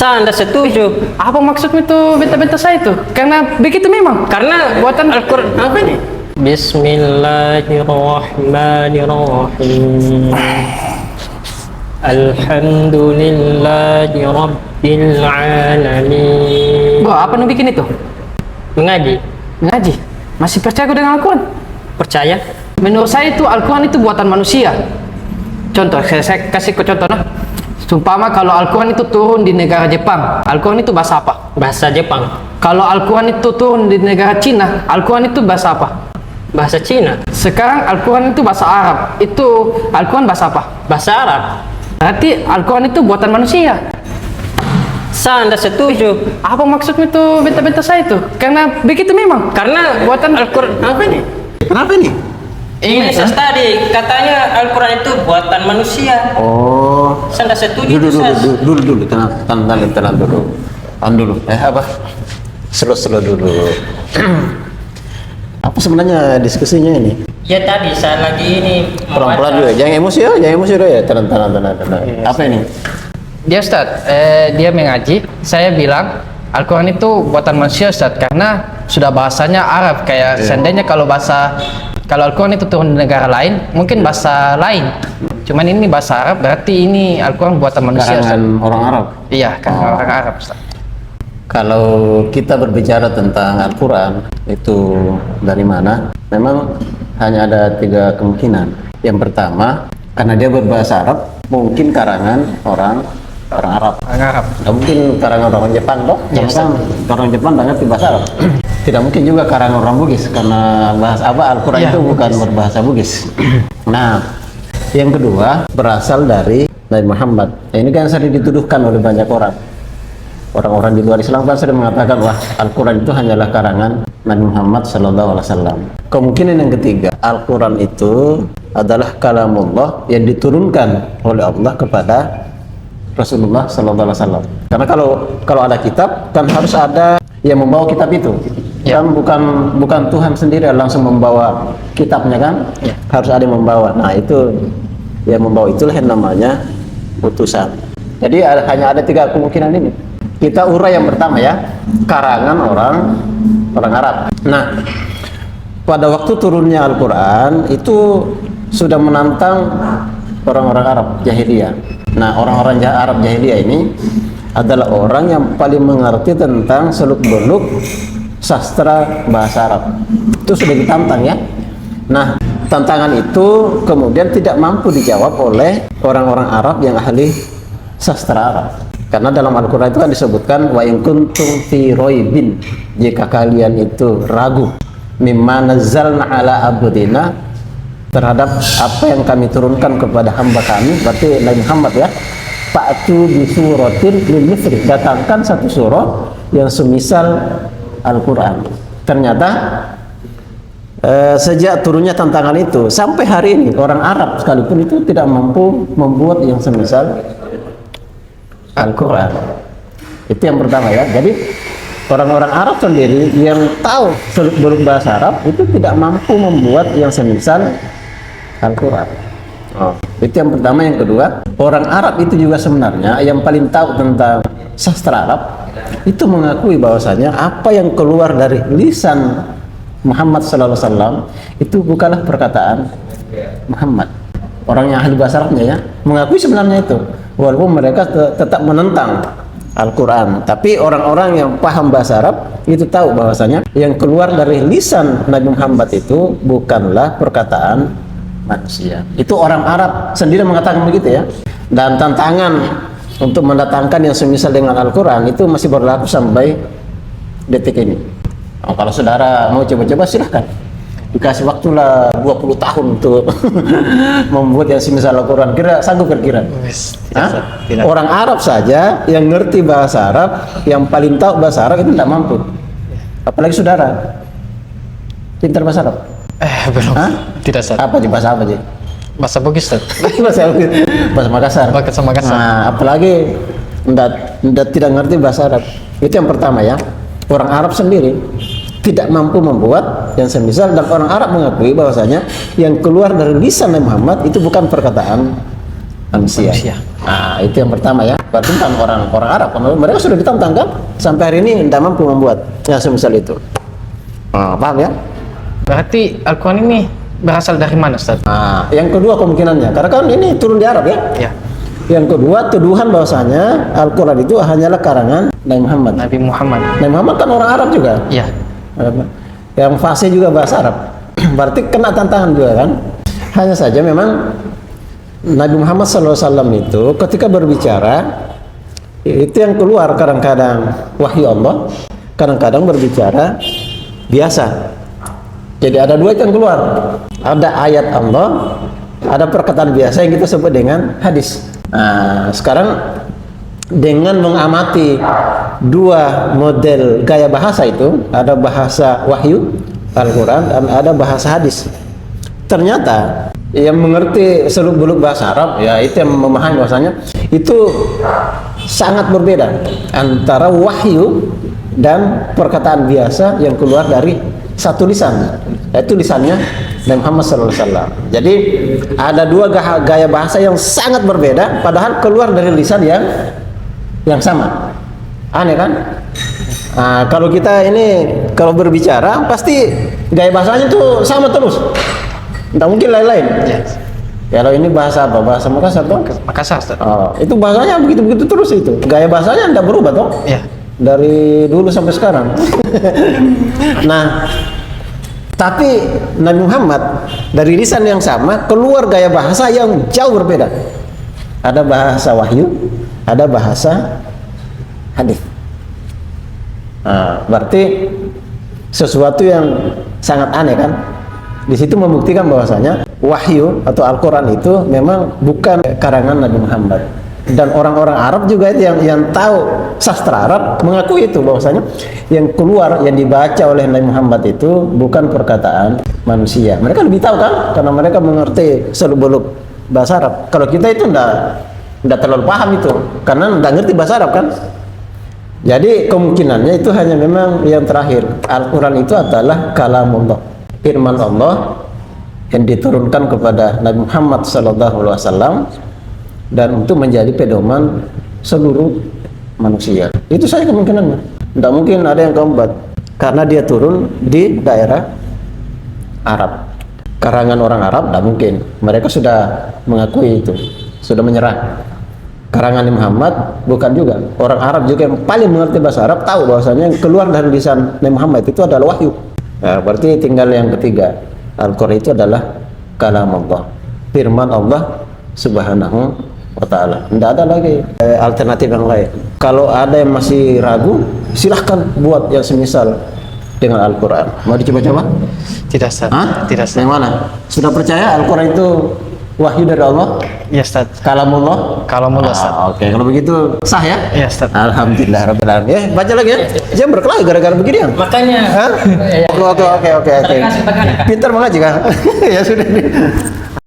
Saya Anda setuju. Apa maksudmu itu beta-beta saya itu? Karena begitu memang. Karena buatan Al-Quran apa ini? Bismillahirrahmanirrahim. Alhamdulillahi Rabbil Alamin. Wah, apa nu bikin itu? Mengaji. Ngaji. Masih percaya dengan Al-Quran? Percaya? Menurut saya itu Al-Quran itu buatan manusia. Contoh, saya kasih ke contoh nah. Sumpama kalau Al-Quran itu turun di negara Jepang, Al-Quran itu bahasa apa? Bahasa Jepang. Kalau Al-Quran itu turun di negara Cina, Al-Quran itu bahasa apa? Bahasa Cina. Sekarang Al-Quran itu bahasa Arab. Itu Al-Quran bahasa apa? Bahasa Arab. Berarti Al-Quran itu buatan manusia. Saya Anda setuju. Apa maksudmu itu beta-beta saya itu? Karena begitu memang. Karena buatan Al-Quran apa ini? Kenapa ini? Ini tadi katanya Al-Quran itu buatan manusia. Oh, Saya Anda setuju. dulu, tenang dulu. Apa? Slow dulu. Apa sebenarnya diskusinya ini? Ya tadi saya lagi ini Pelan-pelan dulu, jangan emosi dulu ya. Tenang. Apa ini? Dia Ustaz, dia mengaji. Saya bilang Al-Quran itu buatan manusia Ustaz, karena sudah bahasanya Arab. Kayak seandainya kalau Al-Quran itu turun di negara lain, mungkin bahasa lain. Cuman ini bahasa Arab, berarti ini Al-Quran buatan manusia Ustaz. Karangan orang Arab. Iya, kan orang Arab Ustaz. Kalau kita berbicara tentang Al-Quran itu dari mana? Memang hanya ada 3 kemungkinan. Yang pertama, karena dia berbahasa Arab, mungkin karangan orang Arab. Orang Arab. Tidak mungkin karangan orang Jepang toh? Orang Jepang nggak ngerti bahasa Arab. Tidak mungkin juga karangan orang Bugis, karena bahasa Al-Quran itu bukan berbahasa Bugis. Nah, yang kedua berasal dari Nabi Muhammad. Nah, ini kan sering dituduhkan oleh banyak orang. Orang-orang di luar Islam kan sering mengatakan, wah, Al-Quran itu hanyalah karangan Nabi Muhammad SAW. Kemungkinan yang ketiga, Al-Quran itu adalah kalamullah yang diturunkan oleh Allah kepada Rasulullah SAW. Karena kalau ada kitab, kan harus ada yang membawa kitab itu. Kan bukan Tuhan sendiri langsung membawa kitabnya kan? Harus ada yang membawa. Nah, itu yang membawa, itulah yang namanya utusan. Jadi hanya ada 3 kemungkinan ini. Kita urai yang pertama ya, karangan orang Arab. Nah, pada waktu turunnya Al-Quran itu sudah menantang orang-orang Arab jahiliyah. Nah, orang-orang Arab jahiliyah ini adalah orang yang paling mengerti tentang seluk-beluk sastra bahasa Arab. Itu sudah ditantang ya. Nah, tantangan itu kemudian tidak mampu dijawab oleh orang-orang Arab yang ahli sastra Arab. Karena dalam Al-Quran itu kan disebutkan wa in kuntum fi raibin, jika kalian itu ragu mimma nazzalna ala abdina, terhadap apa yang kami turunkan kepada hamba kami, berarti Nabi Muhammad ya, fa'tu bi suratin min mithli, datangkan satu surah yang semisal Al-Quran. Ternyata sejak turunnya tantangan itu sampai hari ini orang Arab sekalipun itu tidak mampu membuat yang semisal Al-Quran. Itu yang pertama ya. Jadi orang-orang Arab sendiri yang tahu seluk-beluk bahasa Arab itu tidak mampu membuat yang semisal Al-Quran. Itu yang pertama. Yang kedua, orang Arab itu juga sebenarnya yang paling tahu tentang sastra Arab itu mengakui bahwasanya apa yang keluar dari lisan Muhammad SAW itu bukanlah perkataan Muhammad. Orang yang ahli bahasa Arabnya ya mengakui sebenarnya itu, walaupun mereka tetap menentang Al-Quran. Tapi orang-orang yang paham bahasa Arab itu tahu bahwasanya yang keluar dari lisan Nabi Muhammad itu bukanlah perkataan manusia. Itu orang Arab sendiri mengatakan begitu ya. Dan tantangan untuk mendatangkan yang semisal dengan Al-Quran itu masih berlaku sampai detik ini. Kalau saudara mau coba-coba silahkan, dikasih waktulah 20 tahun untuk membuat yang semisal Al-Quran. Sanggup kira-kira? Tidak. Orang Arab saja yang ngerti bahasa Arab, yang paling tahu bahasa Arab itu tidak mampu. Apalagi saudara pintar bahasa Arab? Belum. Tidak Ustaz. Apa sih bahasa apa sih? Bahasa Bugis Ustaz. Bahasa Makassar. Bahasa Makassar. Nah, apalagi tidak ngerti bahasa Arab. Itu yang pertama ya. Orang Arab sendiri tidak mampu membuat yang semisal, dan orang Arab mengakui bahwasanya yang keluar dari lisan Nabi Muhammad itu bukan perkataan manusia. Nah, itu yang pertama ya. berarti bukan orang Arab. Karena mereka sudah ditantang kan, sampai hari ini tidak mampu membuat yang semisal itu. Paham ya? Berarti Al-Quran ini berasal dari mana, Ustaz? Nah, yang kedua kemungkinannya, karena kan ini turun di Arab ya. Ya, Yang kedua, tuduhan bahwasanya Al-Quran itu hanyalah karangan Nabi Muhammad. Nabi Muhammad. Nabi Muhammad kan orang Arab juga. Ya, Yang fasih juga bahasa Arab. Berarti kena tantangan juga kan. Hanya saja memang Nabi Muhammad SAW itu ketika berbicara itu yang keluar kadang-kadang wahyu Allah, kadang-kadang berbicara biasa. Jadi ada dua yang keluar. Ada ayat Allah, ada perkataan biasa yang kita sebut dengan hadis. Nah, sekarang dengan mengamati dua model gaya bahasa itu, ada bahasa wahyu Al-Quran dan ada bahasa hadis. Ternyata yang mengerti seluk-beluk bahasa Arab, ya itu yang memahami bahasanya, itu sangat berbeda antara wahyu dan perkataan biasa yang keluar dari satu lisan, yaitu lisannya Nabi Muhammad SAW. Jadi ada dua gaya bahasa yang sangat berbeda, padahal keluar dari lisan yang sama. Aneh kan? Nah, kalau kita ini kalau berbicara pasti gaya bahasanya itu sama terus, tidak mungkin lain-lain. yes. Kalau ini bahasa apa? Bahasa Makassar toh? Makassar, Ustaz. Oh, itu bahasanya begitu-begitu terus itu. Gaya bahasanya tidak berubah toh? Ya, Dari dulu sampai sekarang. Nah, tapi Nabi Muhammad dari lisan yang sama keluar gaya bahasa yang jauh berbeda. Ada bahasa wahyu, ada bahasa hadis. Nah, berarti sesuatu yang sangat aneh kan? Di situ membuktikan bahwasanya wahyu atau Al-Quran itu memang bukan karangan Nabi Muhammad. Dan orang-orang Arab juga itu yang tahu sastra Arab mengakui itu, bahwasanya yang keluar, yang dibaca oleh Nabi Muhammad itu bukan perkataan manusia. Mereka lebih tahu kan, karena mereka mengerti seluk-beluk bahasa Arab. Kalau kita itu enggak terlalu paham itu, karena enggak ngerti bahasa Arab kan. Jadi kemungkinannya itu hanya memang yang terakhir. Al-Quran itu adalah kalamullah, firman Allah yang diturunkan kepada Nabi Muhammad SAW, dan untuk menjadi pedoman seluruh manusia. Itu saja kemungkinannya. Tidak mungkin ada yang keempat, karena dia turun di daerah Arab, karangan orang Arab. Tidak mungkin. Mereka sudah mengakui itu, sudah menyerah. Karangan Muhammad bukan juga. Orang Arab juga yang paling mengerti bahasa Arab tahu bahwasanya yang keluar dari lisan Nabi Muhammad itu adalah wahyu. Nah, berarti tinggal yang ketiga. Al-Quran itu adalah kalam Allah, firman Allah Subhanahu wa ta'ala. Tidak ada lagi alternatif yang lain. Kalau ada yang masih ragu, silahkan buat yang semisal dengan Al-Quran. Mau dicoba-coba? tidak, Ustaz. Hah? Tidak, Ustaz. Yang mana? Sudah percaya Al-Quran itu wahyu dari Allah? Ya, Ustaz. Kalamullah? Kalau mau, Ustaz. Oke, kalau begitu sah ya? Ya, Ustaz. Alhamdulillah rabbil alamin. Ya, baca lagi ya. Jangan berkelahi gara-gara begini ya. Makanya Hah? Oke. kasih bagaimana, Kak? Pintar mengaji kan? Ya sudah.